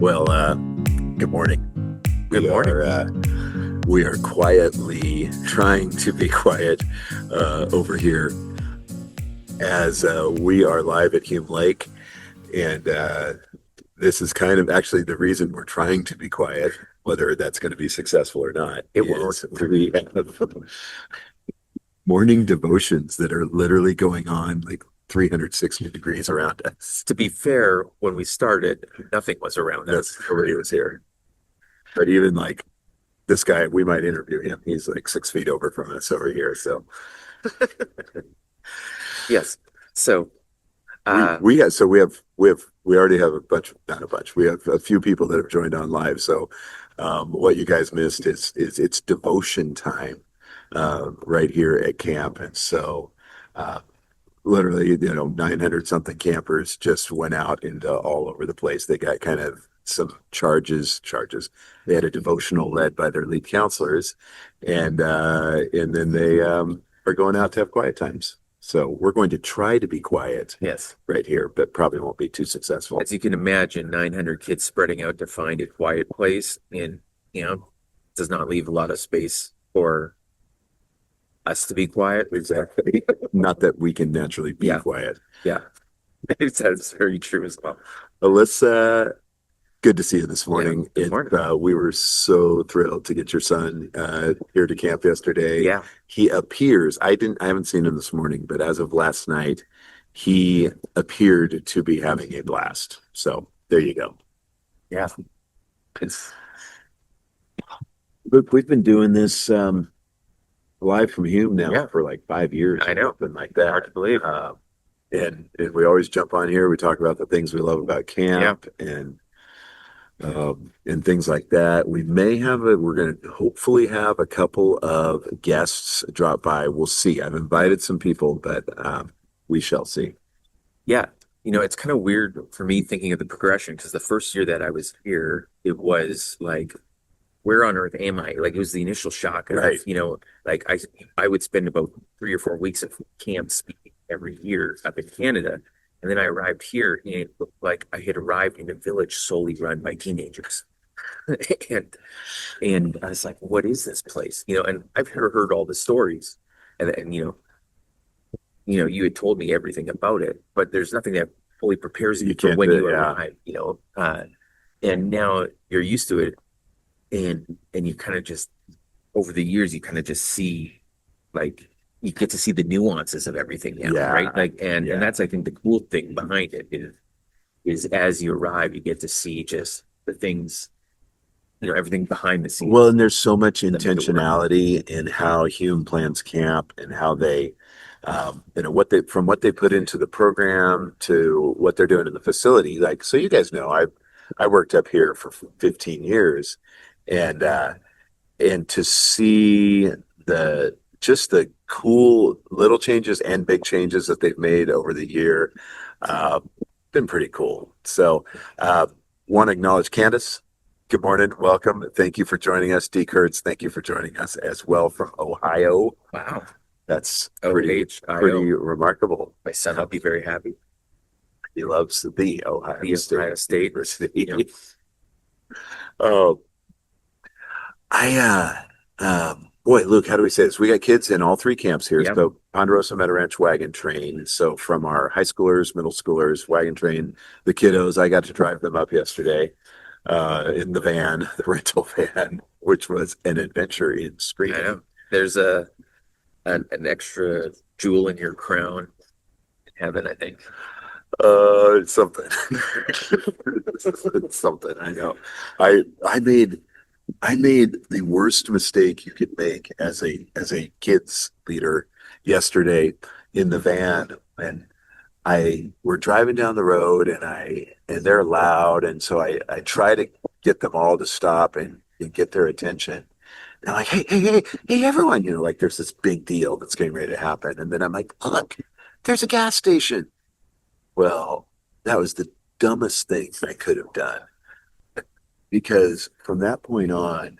Well, good morning. Good We morning. are uh, we are quietly trying to be quiet over here as we are live at Hume Lake, and this is kind of actually the reason we're trying to be quiet. Whether that's going to be successful or not It won't. is we have morning devotions that are literally going on like 360 degrees around us. To be fair, when we started, nothing was around us. Nobody was here, but even like this guy, we might interview him. He's like 6 feet over from us over here. So Yes. So, we uh, we have so we already have a bunch, not a bunch. We have a few people that have joined on live. So what you guys missed is it's devotion time right here at camp, and so uh, literally 900 something campers just went out into all over the place. They got kind of some charges. They had a devotional led by their lead counselors, and then they are going out to have quiet times. So we're going to try to be quiet yes, right here, but probably won't be too successful. as you can imagine, 900 kids spreading out to find a quiet place and, you know, does not leave a lot of space for us to be quiet. Exactly. Not that we can naturally be Yeah. quiet. Yeah. That's very true as well. Alyssa, good to see you this Yeah. morning. Good morning. We were so thrilled to get your son here to camp yesterday. Yeah. He appears, I haven't seen him this morning, but as of last night, he appeared to be having a blast. So there you go. Yeah. It's, Look, we've been doing this live from Hume now yeah, for like 5 years, I know. something like that. Hard to believe. And we always jump on here. We talk about the things we love about Yeah. camp and things like that. We're going to hopefully have a couple of guests drop by. We'll see. I've invited some people, but we shall see. Yeah. It's kind of weird for me thinking of the progression because the first year that I was here, it was like, where on earth am I? Like it was the initial shock of, Right. like I would spend about 3 or 4 weeks at camp speaking every year up in Canada. And then I arrived here and it looked like I had arrived in a village solely run by teenagers. And and I was like, what is this place? And I've heard all the stories and you had told me everything about it, but there's nothing that fully prepares you You for can't when do it. you Yeah. arrive. And now you're used to it and you kind of just over the years you kind of just see like you get to see the nuances of everything now, Yeah. right? Like and Yeah. that's I think the cool thing behind it is as you arrive, you get to see just the things, everything behind the scenes. Well, and there's so much That make it work. intentionality in how Hume plans camp and how they, from what they put into the program to what they're doing in the facility. Like, so you guys know, I worked up here for 15 years, and to see the cool little changes and big changes that they've made over the year, uh, been pretty cool. So, want to acknowledge Candace. Good morning. Welcome. Thank you for joining us. D. Kurtz, thank you for joining us as well from Ohio. Wow. That's OHIO. pretty remarkable. My son will be very happy. He loves the Ohio The State Ohio State. University. Yeah. Oh, boy, Luke, how do we say this? We got kids in all three camps here. Yeah. So Ponderosa Meadow Ranch Wagon Train. So from our high schoolers, middle schoolers, wagon train, the kiddos, I got to drive them up yesterday in the van, the rental van, which was an adventure in I screaming. know. There's an extra jewel in your crown in heaven, I think. It's something. It's something. I know. I made the worst mistake you could make as a kids leader yesterday in the van, and I we're driving down the road, and they're loud, and so I try to get them all to stop and get their attention. And I'm like, hey, everyone, like there's this big deal that's getting ready to happen. And then I'm like, look, there's a gas station. Well, that was the dumbest thing I could have done because from that point on,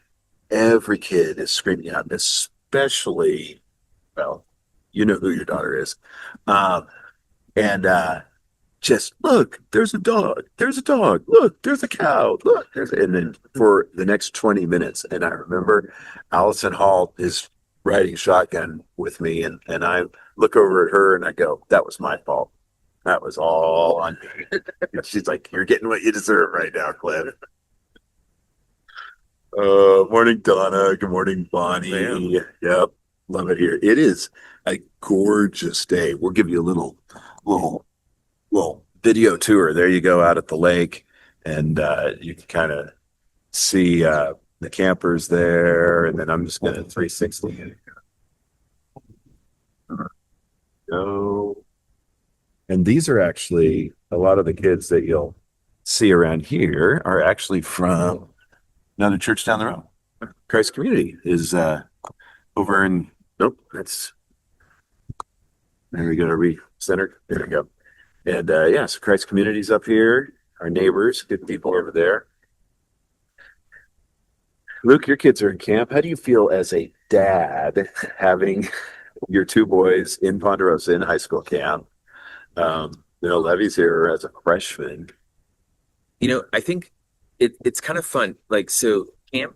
every kid is screaming out, especially, well, you know who your daughter is. Um, and just look, there's a dog, look, there's a cow, look, and then for the next 20 minutes. And I remember Allison Hall is riding shotgun with me, and I look over at her and I go, that was my fault. That was all on me. And she's like, you're getting what you deserve right now, Cliff. Morning, Donna. Good morning, Bonnie. Yep. Love it here. It is a gorgeous day. We'll give you a little little video tour. There you go out at the lake, and you can kind of see the campers there. And then I'm just gonna 360 go. And these are actually a lot of the kids that you'll see around here are actually from another church down the road. Christ Community is over in nope, that's there we go, recenter. There we go. And yeah, so Christ Community's up here, our neighbors, good people over there. Luke, your kids are in camp. How do you feel as a dad having your two boys in Ponderosa in high school camp? Levy's here as a freshman. I think it's kind of fun. Like, so camp,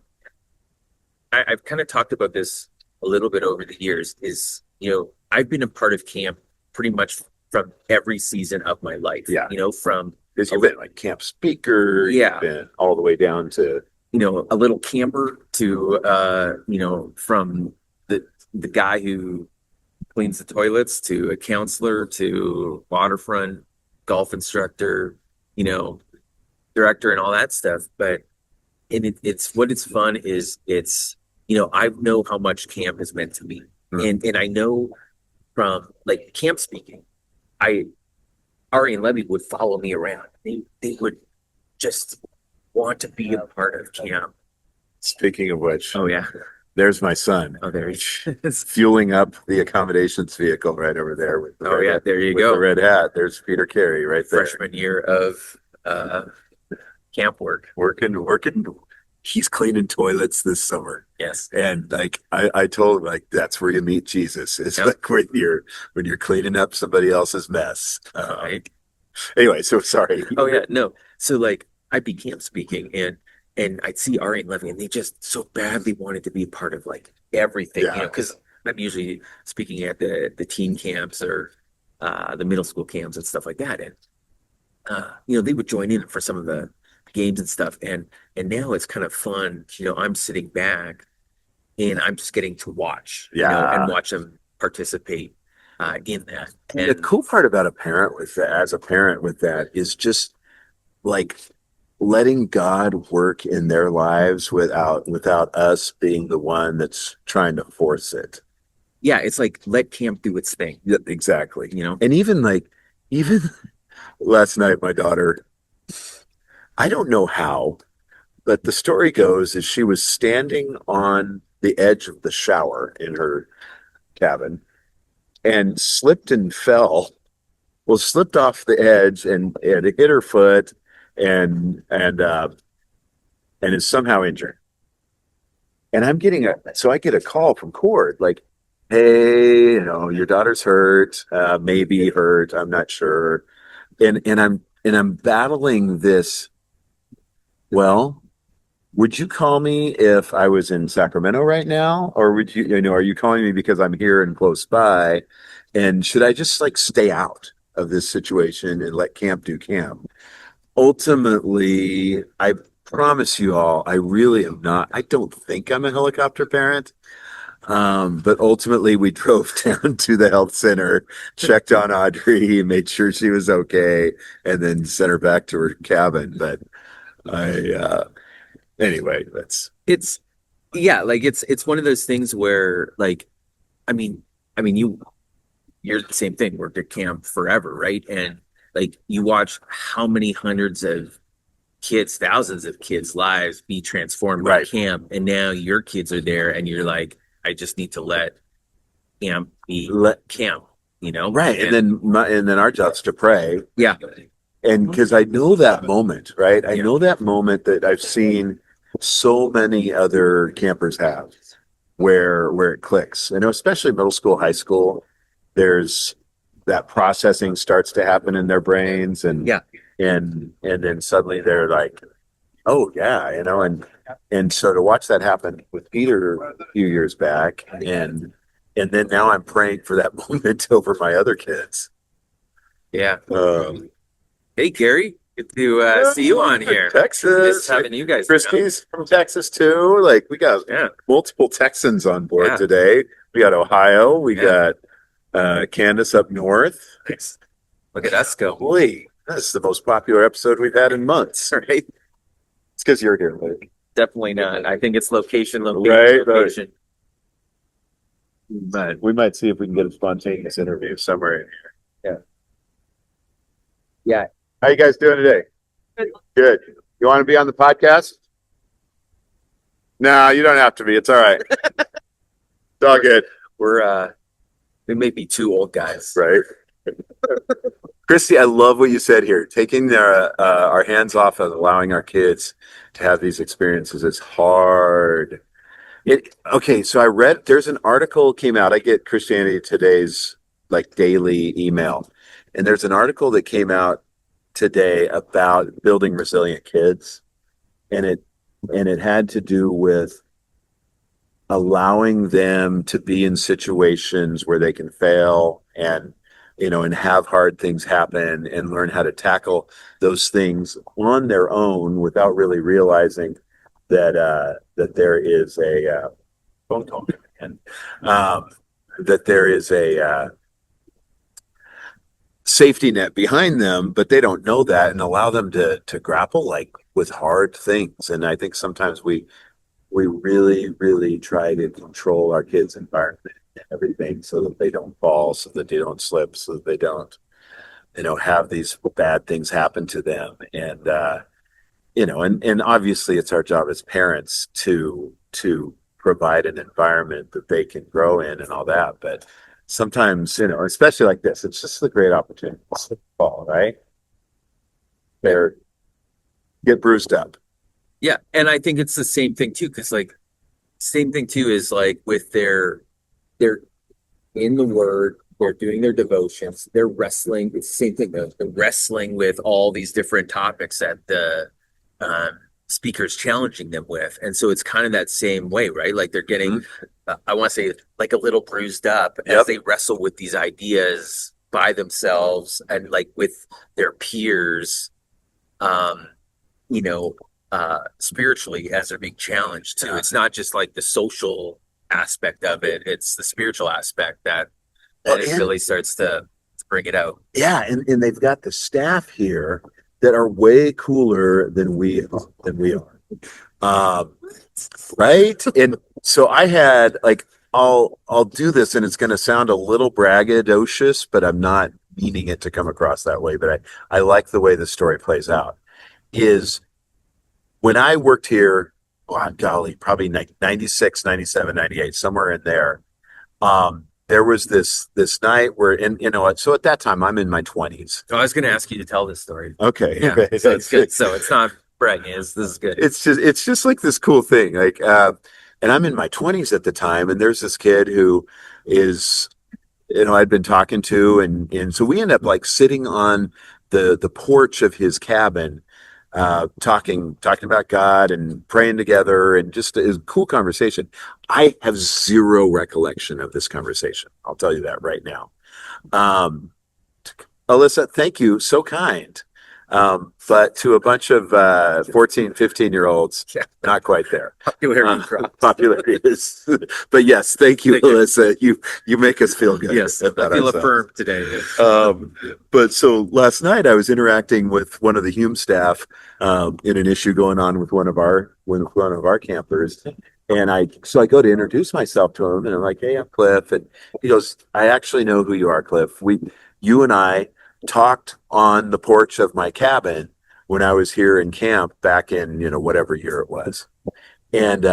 I've kind of talked about this a little bit over the years, I've been a part of camp pretty much from every season of my life. Yeah. From Because you've been like camp speaker, yeah, you've been all the way down to a little camper to from the guy who cleans the toilets to a counselor to waterfront golf instructor, director and all that stuff. But it's what it's fun is I know how much camp has meant to me. And I know from like camp speaking, Ari and Levy would follow me around. They would just want to be a part of camp. Speaking of which, Oh yeah. there's my son Oh, there he is. fueling up the accommodations vehicle right over there with the Oh yeah, there you with go. the red hat. There's Peter Carey right there. Freshman year of camp work. Working. He's cleaning toilets this summer. Yes. And like I told him, like that's where you meet Jesus. It's Yep. like when you're cleaning up somebody else's mess. Right. Anyway, so sorry. Oh yeah, no. So like I'd be camp speaking and I'd see Ari and Levy and they just so badly wanted to be a part of like everything, Yeah. because I'm usually speaking at the teen camps or the middle school camps and stuff like that. And they would join in for some of the games and stuff. And now it's kind of fun. I'm sitting back and I'm just getting to watch, Yeah. and watch them participate in that. The And cool part about a parent with that, as a parent with that, is just like letting God work in their lives without us being the one that's trying to force it. yeah, it's like let camp do its thing, Yeah, exactly. you know? And even last night, my daughter, I don't know how, but the story goes is she was standing on the edge of the shower in her cabin and slipped and fell. Well, slipped off the edge and it hit her foot and is somehow injured. And I get a call from Cord like, hey, your daughter's hurt, maybe hurt, I'm not sure. And I'm battling this. Well, would you call me if I was in Sacramento right now? Or are you calling me because I'm here and close by? And should I just like stay out of this situation and let camp do camp? Ultimately, I promise you all, I really am not. I don't think I'm a helicopter parent. But ultimately, we drove down to the health center, checked on Audrey, made sure she was okay, and then sent her back to her cabin. But anyway, It's yeah, like it's one of those things where like I mean you're the same thing, worked at camp forever, right? And like you watch how many hundreds of kids, thousands of kids' lives be transformed by right. camp, and now your kids are there and you're like, I just need to let camp be Let camp, right, and then our job's to pray, yeah. and because I know that moment, right? I Yeah. know that moment that I've seen so many other campers have, where it clicks. Especially middle school, high school. There's that processing starts to happen in their brains, and Yeah. and then suddenly they're like, oh yeah, and so to watch that happen with Peter a few years back, and then now I'm praying for that moment over my other kids. Yeah. Um, Hey, Gary, good to see you on here. Texas, Just having you guys. Christy's from Texas too. Like we got Yeah. multiple Texans on board Yeah. today. We got Ohio. We Yeah. got Candace up north. Nice. Look at us go. Holy, this is the most popular episode we've had in months. Right. It's because you're here, Luke. Definitely not. I think it's location, Right. location. But we might see if we can get a spontaneous interview somewhere in here. Yeah. How you guys doing today? Good. Good. You want to be on the podcast? No, you don't have to be. It's all right. It's all good. We may be two old guys. Right. Christy, I love what you said here. Taking our hands off of allowing our kids to have these experiences is hard. Okay, so I read there's an article came out. I get Christianity Today's like daily email, and there's an article that came out today about building resilient kids, and it had to do with allowing them to be in situations where they can fail and and have hard things happen and learn how to tackle those things on their own without really realizing that there is a phone call and that there is a safety net behind them, but they don't know that, and allow them to grapple like with hard things. And I think sometimes we really, really try to control our kids' environment and everything so that they don't fall, so that they don't slip, so that they don't, have these bad things happen to them. And, and obviously it's our job as parents to provide an environment that they can grow in and all that. But sometimes, especially like this, it's just a great opportunity to slip and fall, right? They're get bruised up. Yeah, and I think it's the same thing too, because same thing too is like with they're in the word, they're doing their devotions, they're wrestling. It's the same thing. They're wrestling with all these different topics that the speaker's challenging them with, and so it's kind of that same way, right? Like they're getting, I want to say, like a little bruised up as they wrestle with these ideas by themselves and like with their peers. You know, spiritually as they're being challenged too. It's not just like the social aspect of it; it's the spiritual aspect that it really starts to bring it out. Yeah, and they've got the staff here that are way cooler than we are. Right? And so I had like I'll do this, and it's going to sound a little braggadocious, but I'm not meaning it to come across that way. But I like the way the story plays out. Is when I worked here, oh, golly, probably 96, 97, 98, somewhere in there. There was this night where, and so at that time I'm in my 20s. So I was going to ask you to tell this story. Okay, Yeah, okay, so it's good. So it's not bragging. This is good. It's just like this cool thing, like, and I'm in my 20s at the time, and there's this kid who is, I'd been talking to, and so we end up like sitting on the porch of his cabin, talking about God and praying together, and just a cool conversation. I have zero recollection of this conversation. I'll tell you that right now. Alyssa, thank you. So kind. But to a bunch of 14, 15-year-olds, not quite there. Popularity is, but yes, thank you, Alyssa. You make us feel good. Yes, I feel affirmed today. But so last night I was interacting with one of the Hume staff in an issue going on with one of our campers. And I go to introduce myself to him, and I'm like, "Hey, I'm Cliff." And he goes, "I actually know who you are, Cliff. You and I talked on the porch of my cabin when I was here in camp back in, whatever year it was." And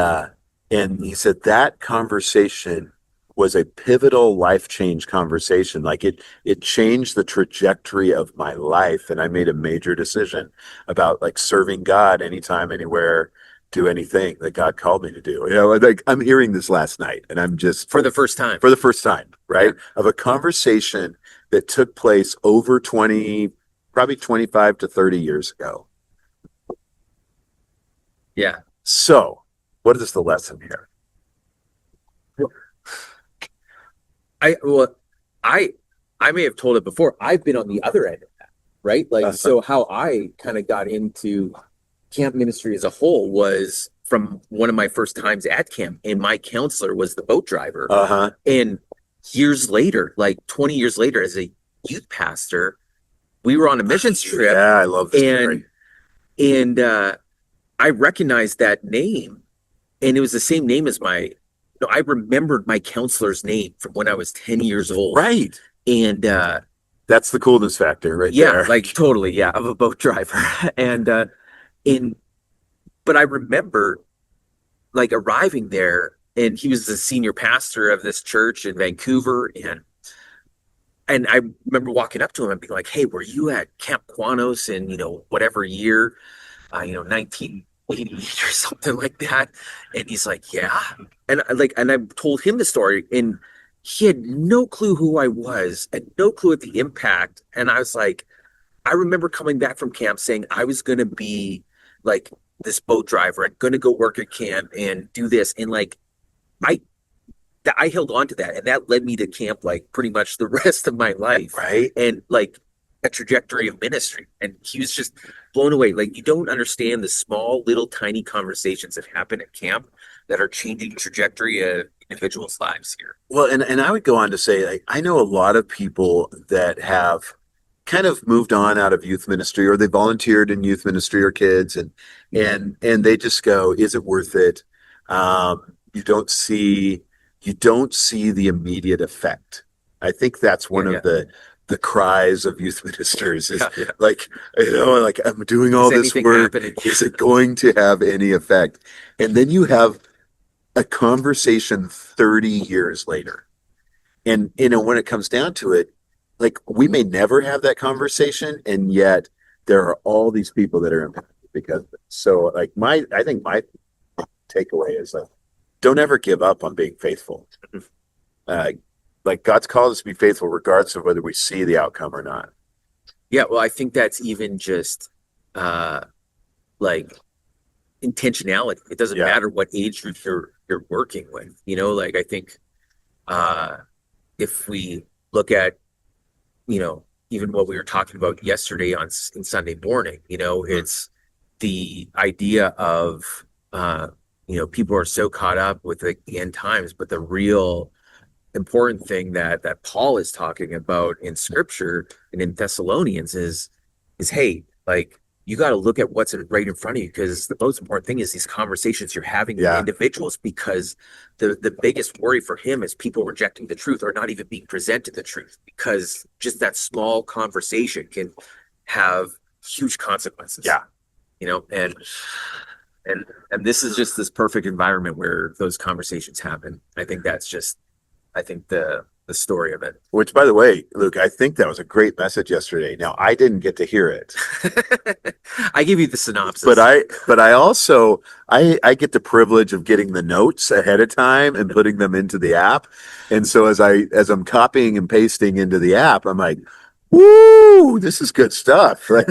he said that conversation was a pivotal life change conversation. Like it changed the trajectory of my life. And I made a major decision about like serving God anytime, anywhere, do anything that God called me to do. Like I'm hearing this last night, and I'm just for the first time, right? Yeah. Of a conversation that took place over 20, probably 25 to 30 years ago. Yeah. So, what is the lesson here? I well, I I may have told it before. I've been on the other end of that, right? Like, Uh-huh. so how I kind of got into camp ministry as a whole was from one of my first times at camp, and my counselor was the boat driver. Uh-huh. And years later, like 20 years later, as a youth pastor, we were on a missions trip, Yeah, I love the and story. I recognized that name, and it was the same name as my. No, I remembered my counselor's name from when I was 10 years old. Right. And That's the coolness factor right yeah, there. like totally, yeah, I'm a boat driver. And in but I remember like arriving there, and he was the senior pastor of this church in Vancouver, and I remember walking up to him and being like, "Hey, were you at Camp Quanos in, whatever year, 1988 or something like that?" And he's like, "Yeah." And I told him the story, and he had no clue who I was and no clue at the impact. And I was like, I remember coming back from camp saying I was going to be like this boat driver. I'm going to go work at camp and do this. And like, I, I held on to that, and that led me to camp like pretty much the rest of my life, Right. and like a trajectory of ministry. And he was just blown away. Like, you don't understand the small, little, tiny conversations that happen at camp that are changing the trajectory of individuals' lives here. Well, and I would go on to say, like, I know a lot of people that have kind of moved on out of youth ministry, or they volunteered in youth ministry or kids, and they just go, is it worth it? You don't see the immediate effect. I think that's Yeah, one yeah, of the cries of youth ministers is yeah, yeah. like, like, I'm doing all Is this anything work. happening? Is it going to have any effect? And then you have a conversation 30 years later. And, when it comes down to it, like, we may never have that conversation, and yet there are all these people that are impacted because of it. So, like, I think my takeaway is like, don't ever give up on being faithful. Uh, like, God's called us to be faithful regardless of whether we see the outcome or not. Yeah, well, I think that's even just uh like intentionality. It doesn't Yeah. matter what age group you're working with. Like, I think uh if we look at, even what we were talking about yesterday in Sunday morning, it's the idea of people are so caught up with like the end times, but the real important thing that Paul is talking about in Scripture and in Thessalonians is hey, like, you got to look at what's right in front of you, because the most important thing is these conversations you're having with Yeah. individuals, because the biggest worry for him is people rejecting the truth or not even being presented the truth, because just that small conversation can have huge consequences. Yeah. And this is just this perfect environment where those conversations happen. I think the story of it. Which, by the way, Luke, I think that was a great message yesterday. Now, I didn't get to hear it, I give you the synopsis. but I also I get the privilege of getting the notes ahead of time and putting them into the app. And so as I'm copying and pasting into the app, I'm like, woo, this is good stuff. Like,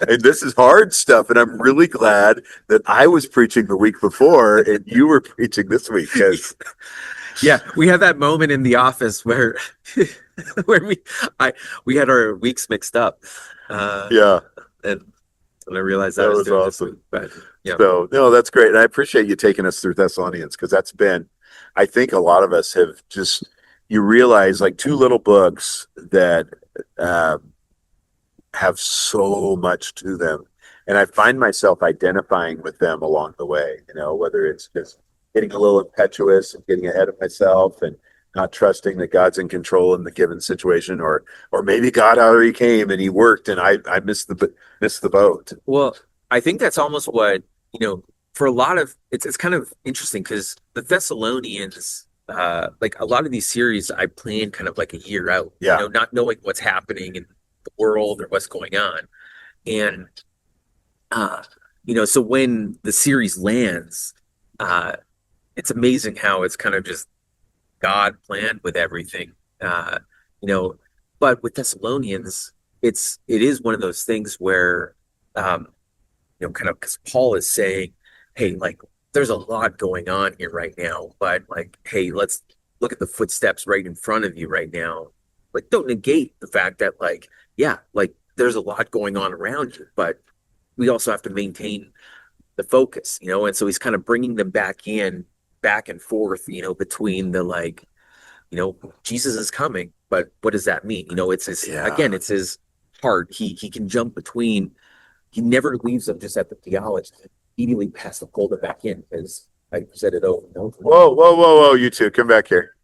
and this is hard stuff. And I'm really glad that I was preaching the week before and you were preaching this week, because Yeah, we had that moment in the office where where we had our weeks mixed up. yeah, And I realized I that was was doing this week. awesome. But yeah. So, no, that's great. And I appreciate you taking us through Thessalonians, because that's been, I think a lot of us have just, you realize, like, two little books that uh, have so much to them. And I find myself identifying with them along the way, whether it's just getting a little impetuous and getting ahead of myself and not trusting that God's in control in the given situation, or maybe God already came and he worked and I missed the boat. Well, I think that's almost what, for a lot of it's kind of interesting, because the Thessalonians, like a lot of these series I plan kind of like a year out, Yeah. not knowing what's happening in the world or what's going on. And uh, so when the series lands, uh it's amazing how it's kind of just God planned with everything. You know, But with Thessalonians, it is one of those things where, um, kind of because Paul is saying, hey, like there's a lot going on here right now, but like, hey, let's look at the footsteps right in front of you right now. Like, don't negate the fact that, like, yeah, like there's a lot going on around you, but we also have to maintain the focus, and so he's kind of bringing them back and forth, between the like, Jesus is coming, but what does that mean? It's his, Yeah. again, it's his heart. He can jump between. He never leaves them just at the theology. Immediately pass the folder back in because I said it over and over. Whoa, whoa, whoa, whoa! You two, come back here.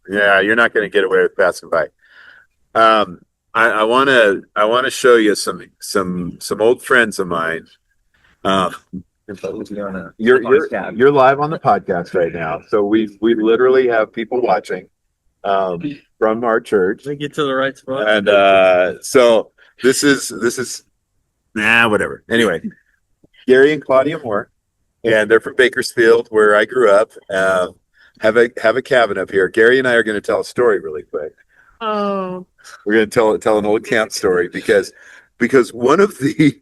Yeah, you're not going to get away with passing by. Um, I want to show you some old friends of mine. Um, you're live on the podcast right now, so we literally have people watching from our church, Let me get to the right spot. and so this is whatever. Anyway, Gary and Claudia Moore, and they're from Bakersfield, where I grew up. Have a cabin up here. Gary and I are going to tell a story really quick. Oh, We're going to tell an old camp story because one of the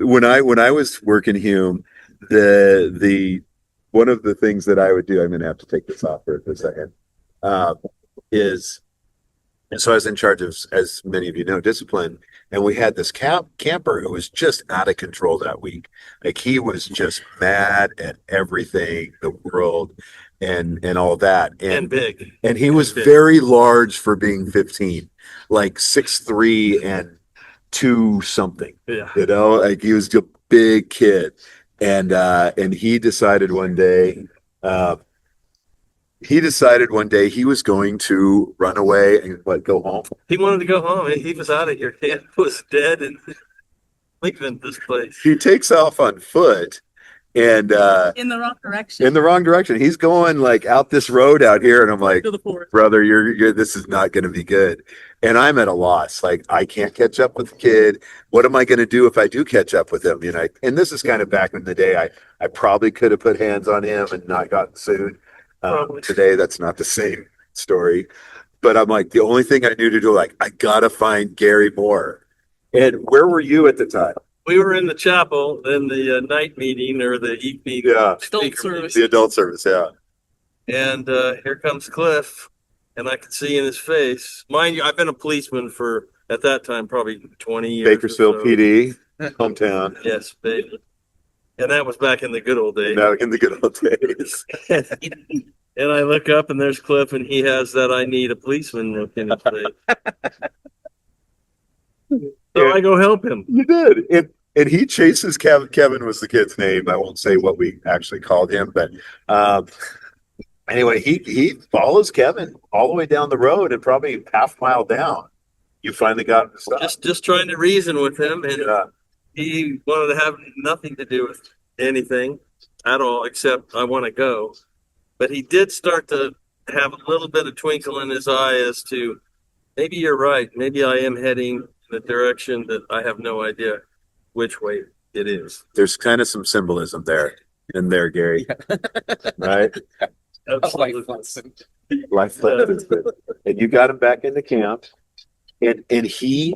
when I was working Hume, the one of the things that I would do, I'm going to have to take this off for a second, uh, is so I was in charge of, as many of you know, discipline, and we had this camper who was just out of control that week. Like he was just mad at everything, the world, and all that, and big. and he was Big. very large for being 15, like 6'3" and two something. Yeah. Like he was a big kid, and uh, he decided one day he was going to run away and go home. He wanted to go home. He was out of here. He was dead and leaving this place. He takes off on foot and in the wrong direction. in the wrong direction. He's going like out this road out here, and I'm like, To the forest. brother, you're this is not going to be good. And I'm at a loss. Like I can't catch up with the kid. What am I going to do if I do catch up with him? And this is kind of back in the day. I probably could have put hands on him and not gotten sued. Probably. Today, that's not the same story. But I'm like, the only thing I knew to do, like, I gotta find Gary Moore. And where were you at the time? We were in the chapel in the night meeting or the evening Yeah, Adult speaker service. the adult service. Yeah, meeting. And here comes Cliff, and I could see in his face. Mind you, I've been a policeman for at that time probably 20 years. Bakersfield or so. PD, hometown. Yes, baby. And that was back in the good old days. Now in the good old days. And I look up and there's Cliff, and he has that "I need a policeman" look in his face. So I go help him. You did. And he chases Kevin. Kevin was the kid's name. I won't say what we actually called him, but anyway, he follows Kevin all the way down the road, and probably half mile down, you finally got him to stop. Just trying to reason with him, and Yeah. he wanted to have nothing to do with anything at all except I want to go. But he did start to have a little bit of twinkle in his eye as to maybe you're right. Maybe I am heading in a direction that I have no idea which way it is. There's kind of some symbolism in there, Gary. Right? Absolutely. Life lessons. And you got him back into camp. And he,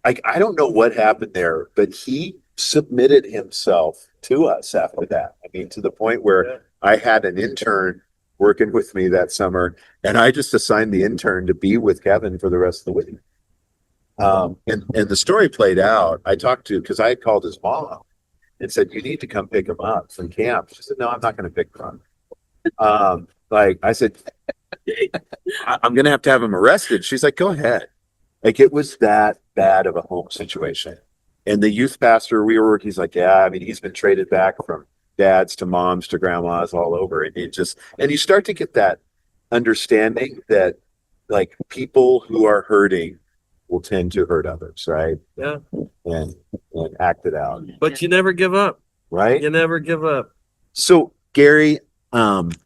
I don't know what happened there, but he submitted himself to us after that. I mean, to the point where Yeah. I had an intern working with me that summer, and I just assigned the intern to be with Kevin for the rest of the week. And the story played out. I talked to, because I had called his mom and said, "You need to come pick him up from camp." She said, "No, I'm not going to pick him up." Like I said, I'm going to have him arrested. She's like, "Go ahead." Like it was that bad of a home situation. And the youth pastor we were working, he's like, "Yeah, I mean, he's been traded back from dads to moms to grandmas all over." And and you start to get that understanding that like people who are hurting will tend to hurt others, right? Yeah. And act it out, But you never give up. right? You never give up. So Gary, and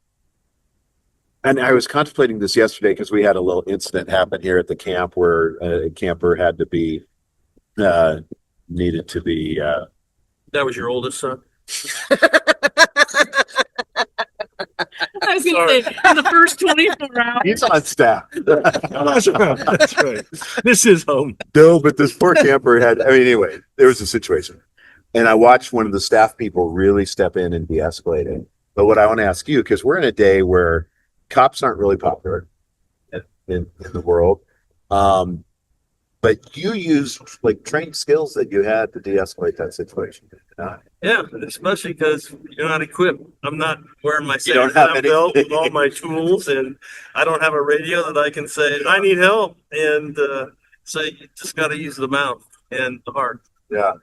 I was contemplating this yesterday because we had a little incident happen here at the camp where a camper had to be needed to be That was your oldest son? I was gonna say, in the first 24 hours. He's on staff. That's right. This is home. No, but this poor camper had, I mean, anyway, there was a situation. And I watched one of the staff people really step in and de-escalate it. But what I want to ask you, because we're in a day where cops aren't really popular in the world. But you used like trained skills that you had to de-escalate that situation. Yeah, especially because you're not equipped. I'm not wearing my You don't safety have any- belt with all my tools, and I don't have a radio that I can say, I need help. And so you just got to use the mouth and the heart. Yeah,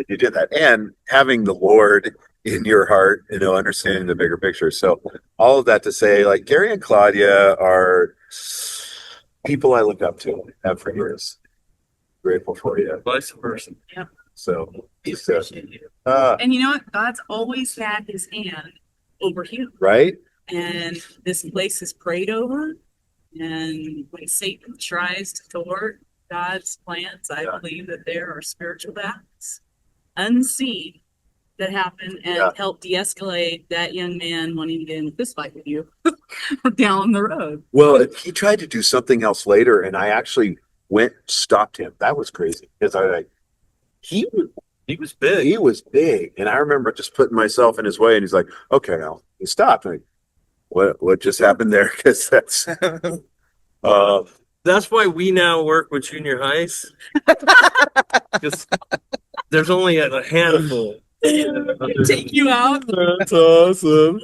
you did that. And having the Lord in your heart, understanding the bigger picture. So all of that to say, like Gary and Claudia are people I look up to, have for years. Grateful for you. Vice versa. So he's And you know what? God's always had his hand over Hume. right? And this place is prayed over. And when Satan tries to thwart God's plans, I believe that there are spiritual battles unseen that happen and help de-escalate that young man wanting to get in a fist fight with you down the road. Well, he tried to do something else later, and I actually stopped him. That was crazy because he was big. He was big, and I remember just putting myself in his way, and he's like, "Okay, now he stopped." Like, what just happened there? Because that's That's why we now work with junior highs. Because there's only a handful. Take you out. That's awesome.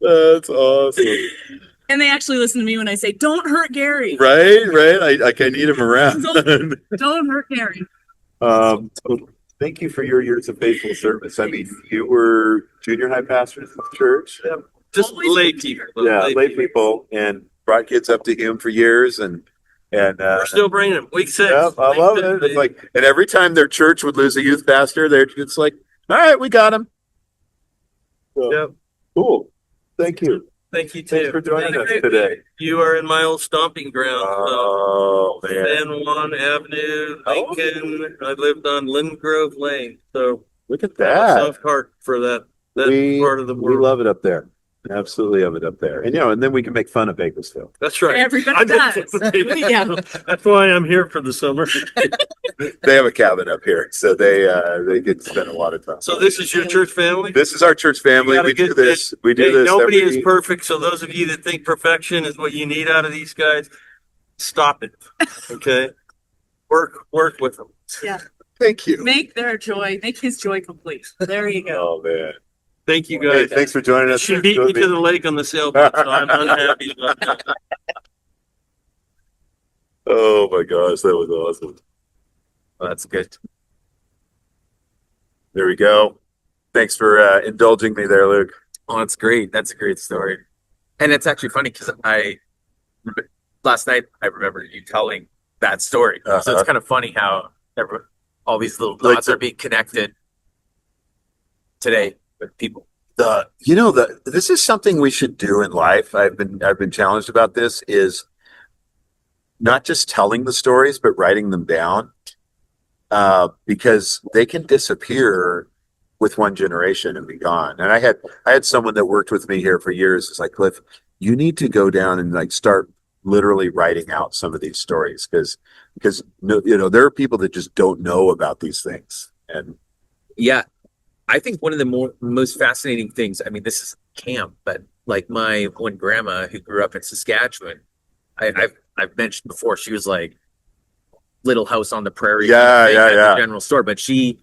That's awesome. And they actually listen to me when I say, don't hurt Gary. Right. I need him around. Don't hurt Gary. Thank you for your years of faithful service. I mean, you were junior high pastors of the church. Yeah, just lay people. Lay people, and brought kids up to him for years, and we're still bringing them. Week 6. Yeah, I love it. It's like, and every time their church would lose a youth pastor, it's like, all right, we got him. So, Yep. Cool. Thank you. Thank you too. Thanks for joining us you. today. You are in my old stomping ground. Oh man. San Juan Avenue, Lincoln. I lived on Lind Grove Lane. So Look at I have a that. soft heart for that part of the We world. love it up there. Absolutely love it up there. And and then we can make fun of Bakersfield. That's right. Everybody does. Yeah. That's why I'm here for the summer. They have a cabin up here, so they get to spend a lot of time. So this is your church family? This is our church family. You gotta We do get this. We do Hey, this. nobody every- is perfect. So those of you that think perfection is what you need out of these guys, stop it. Okay, work with them. Yeah. Thank you. Make his joy complete. There you go. Oh man. Thank you Hey, guys. thanks for joining us. She beat me to the lake on the sailboat, so I'm unhappy about that. Oh my gosh, that was awesome. Well, that's good. There we go. Thanks for indulging me there, Luke. Oh, that's great. That's a great story. And it's actually funny because last night I remember you telling that story. So Uh-huh. it's kind of funny how all these little Like dots are being connected today with people. This is something we should do in life. I've been challenged about this, is not just telling the stories, but writing them down. Because they can disappear with one generation and be gone. And I had someone that worked with me here for years. It's like, Cliff, you need to go down and like start literally writing out some of these stories because there are people that just don't know about these things. And Yeah. I think one of the most fascinating things, I mean, this is camp, but like my one grandma who grew up in Saskatchewan, I've mentioned before, she was like Little House on the Prairie. Yeah, thing yeah, at the yeah. general store, but she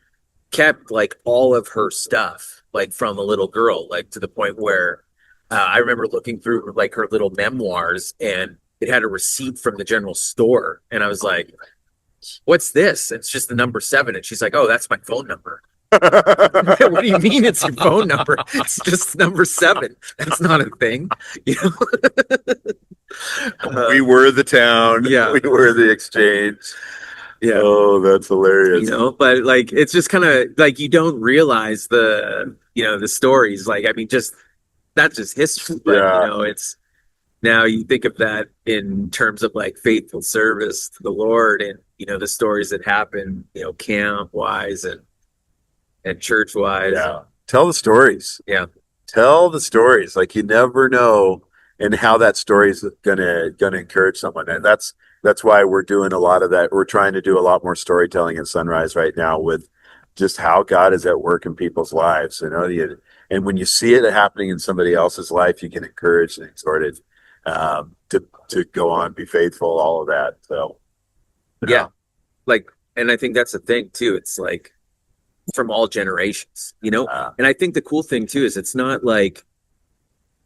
kept like all of her stuff, like from a little girl, like to the point where I remember looking through like her little memoirs and it had a receipt from the general store. And I was like, what's this? It's just the number 7. And she's like, oh, that's my phone number. What do you mean it's your phone number? It's just number 7. That's not a thing. we were the town. Yeah. We were the exchange. Yeah. Oh, that's hilarious. But like it's just kind of like you don't realize the stories. Like, I mean, that's just history. But it's now you think of that in terms of like faithful service to the Lord and the stories that happen, camp wise and church wise. Yeah. Tell the stories. Yeah. Tell the stories. Like you never know and how that story is gonna encourage someone. And that's why we're doing a lot of that. We're trying to do a lot more storytelling at Sunrise right now with just how God is at work in people's lives. And when you see it happening in somebody else's life, you get encouraged and exhorted to go on, be faithful, all of that. So Yeah. Like, and I think that's the thing too. It's like from all generations, you know? uh, And I think the cool thing too is it's not like,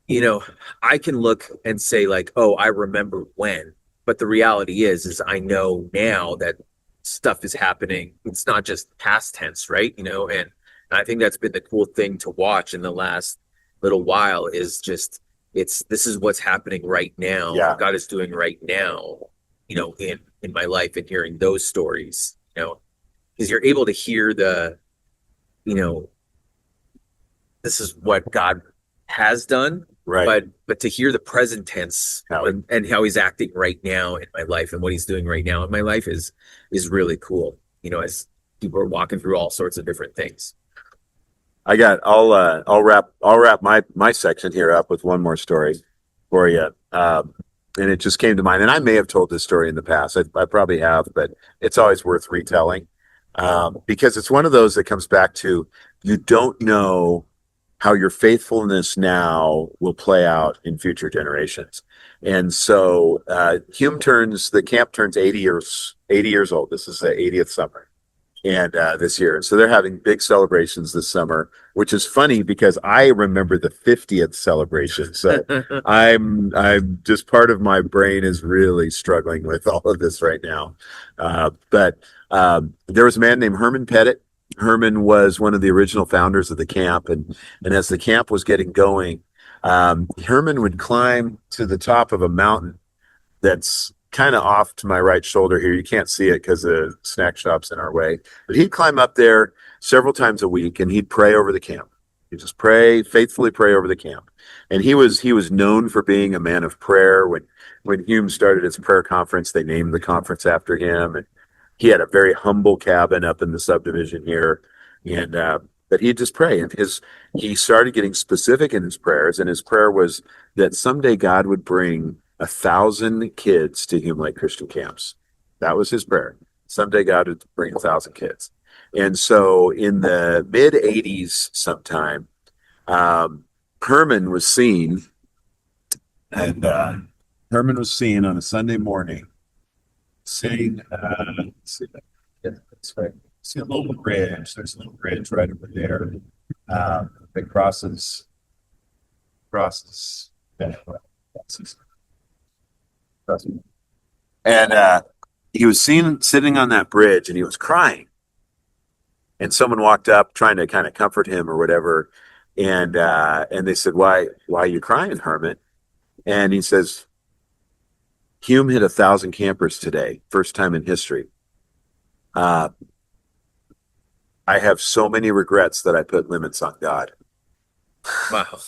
you know, I can look and say like, oh, I remember when, but the reality is I know now that stuff is happening. It's not just past tense, right? And I think that's been the cool thing to watch in the last little while is just this is what's happening right now. yeah, God is doing right now, in my life and hearing those stories, because you're able to hear you know, this is what God has done, right. but to hear the present tense How it, and how he's acting right now in my life and what he's doing right now in my life is really cool. As people are walking through all sorts of different things. I'll wrap my section here up with one more story for you. And it just came to mind. And I may have told this story in the past. I probably have, but it's always worth retelling because it's one of those that comes back to you don't know how your faithfulness now will play out in future generations. And so the camp turns 80 years old. This is the 80th summer and this year. And so they're having big celebrations this summer, which is funny because I remember the 50th celebration. So I'm just part of my brain is really struggling with all of this right now. But there was a man named Herman Pettit. Herman was one of the original founders of the camp, and as the camp was getting going, Herman would climb to the top of a mountain that's kind of off to my right shoulder here. You can't see it because the snack shop's in our way. But he'd climb up there several times a week and he'd pray over the camp. He'd just faithfully pray over the camp. And he was known for being a man of prayer. When Hume started his prayer conference, they named the conference after him. And he had a very humble cabin up in the subdivision here. And but he'd just pray. And he started getting specific in his prayers. And his prayer was that someday God would bring 1,000 kids to Hume Lake Christian camps. That was his prayer. Someday God would bring 1,000 kids. And so in the mid 80s sometime, Herman was seen, and Herman was seen on a Sunday morning sitting, let's see, yeah, that's right. See a little bridge. There's a little bridge right over there that crosses, yeah, crosses. And he was seen sitting on that bridge and he was crying. And someone walked up trying to kind of comfort him or whatever. And they said, Why are you crying, Hermit? And he says, Hume hit 1,000 campers today, first time in history. Uh, I have so many regrets that I put limits on God. Wow.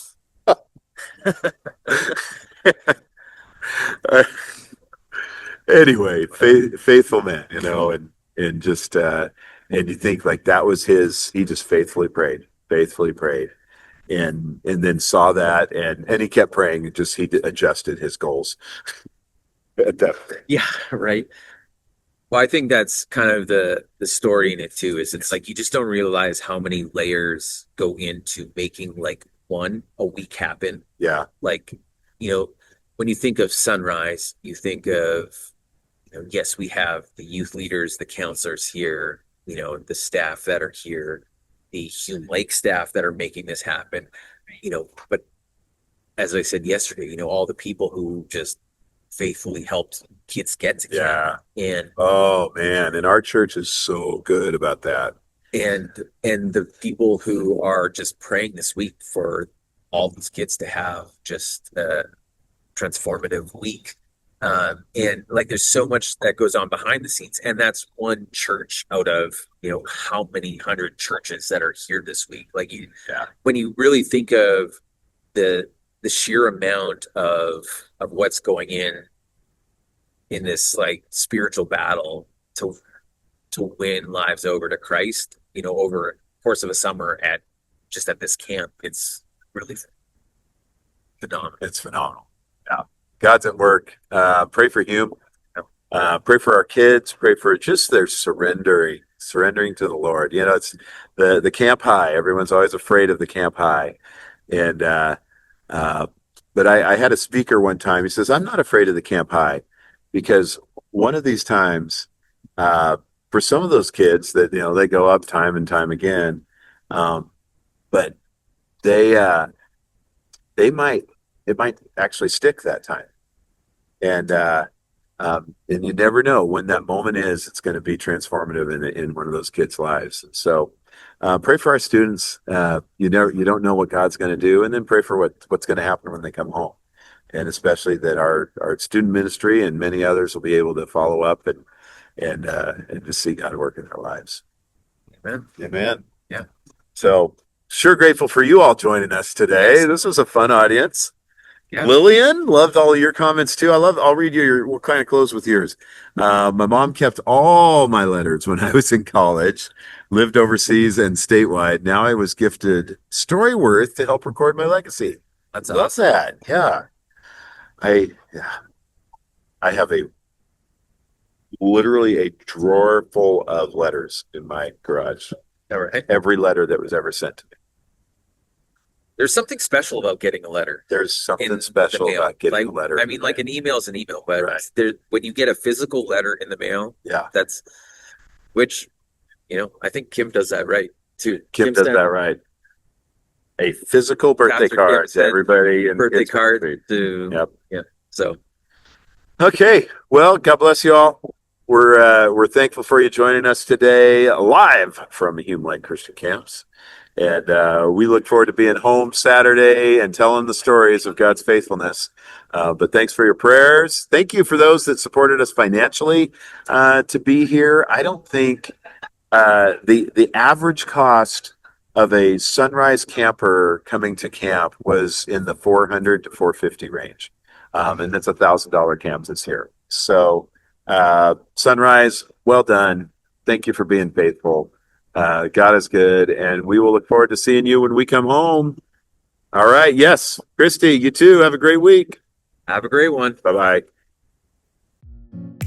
Anyway, faithful man, and just and you think like that was he just faithfully prayed, and then saw that, and he kept praying, and just he adjusted his goals at that point. Yeah, right. Well, I think that's kind of the story in it too, is it's like you just don't realize how many layers go into making like a week happen. Yeah, Like, when you think of Sunrise, you think of, yes, we have the youth leaders, the counselors here, the staff that are here, the Hume Lake staff that are making this happen, but as I said yesterday, all the people who just faithfully helped kids get to camp. yeah. And Oh man, and our church is so good about that. and and the people who are just praying this week for all these kids to have just a transformative week. And like there's so much that goes on behind the scenes, and that's one church out of how many hundred churches that are here this week. Like Yeah, when you really think of the sheer amount of what's going in this like spiritual battle to win lives over to Christ, over the course of a summer at this camp, really phenomenal. It's phenomenal. Yeah. God's at work. Pray for Hume. Pray for our kids. Pray for just their surrendering to the Lord. You know, it's the camp high. Everyone's always afraid of the camp high. And, uh, but I had a speaker one time. He says, I'm not afraid of the camp high because one of these times, for some of those kids that, you know, they go up time and time again. But they, they might, it might actually stick that time. And you never know when that moment is. It's going to be transformative in one of those kids' lives. And so, pray for our students. You don't know what God's going to do, and then pray for what's going to happen when they come home, and especially that our student ministry and many others will be able to follow up and just see God work in their lives. Amen. Amen. Yeah. So, sure grateful for you all joining us today. Yes. This was a fun audience. Yeah. Lillian, loved all of your comments too. I'll read you we'll kind of close with yours. My mom kept all my letters when I was in college, lived overseas and statewide. Now I was gifted Storyworth to help record my legacy. That's Love awesome. that. Yeah. I have literally a drawer full of letters in my garage. All right. Every letter that was ever sent to me. There's something special about getting a letter. There's in something the special mail. about getting Like, a letter. I mean, like an email is an email, but Right. when you get a physical letter in the mail, Yeah. which, I think Kim does that right too. Kim does sent that right. A physical birthday Pastor Kim card to sent everybody in birthday his card country. to, Yep. yeah. So, Okay. Well, God bless you all. We're thankful for you joining us today live from Hume Lake Christian Camps. And we look forward to being home Saturday and telling the stories of God's faithfulness. But thanks for your prayers. Thank you for those that supported us financially to be here. I don't think the average cost of a Sunrise camper coming to camp was in the 400 to 450 range, and that's $1,000 camp this here. So Sunrise, well done. Thank you for being faithful. God is good, and we will look forward to seeing you when we come home. All right. Yes, Christy, you too. Have a great week. have a great one. Bye bye.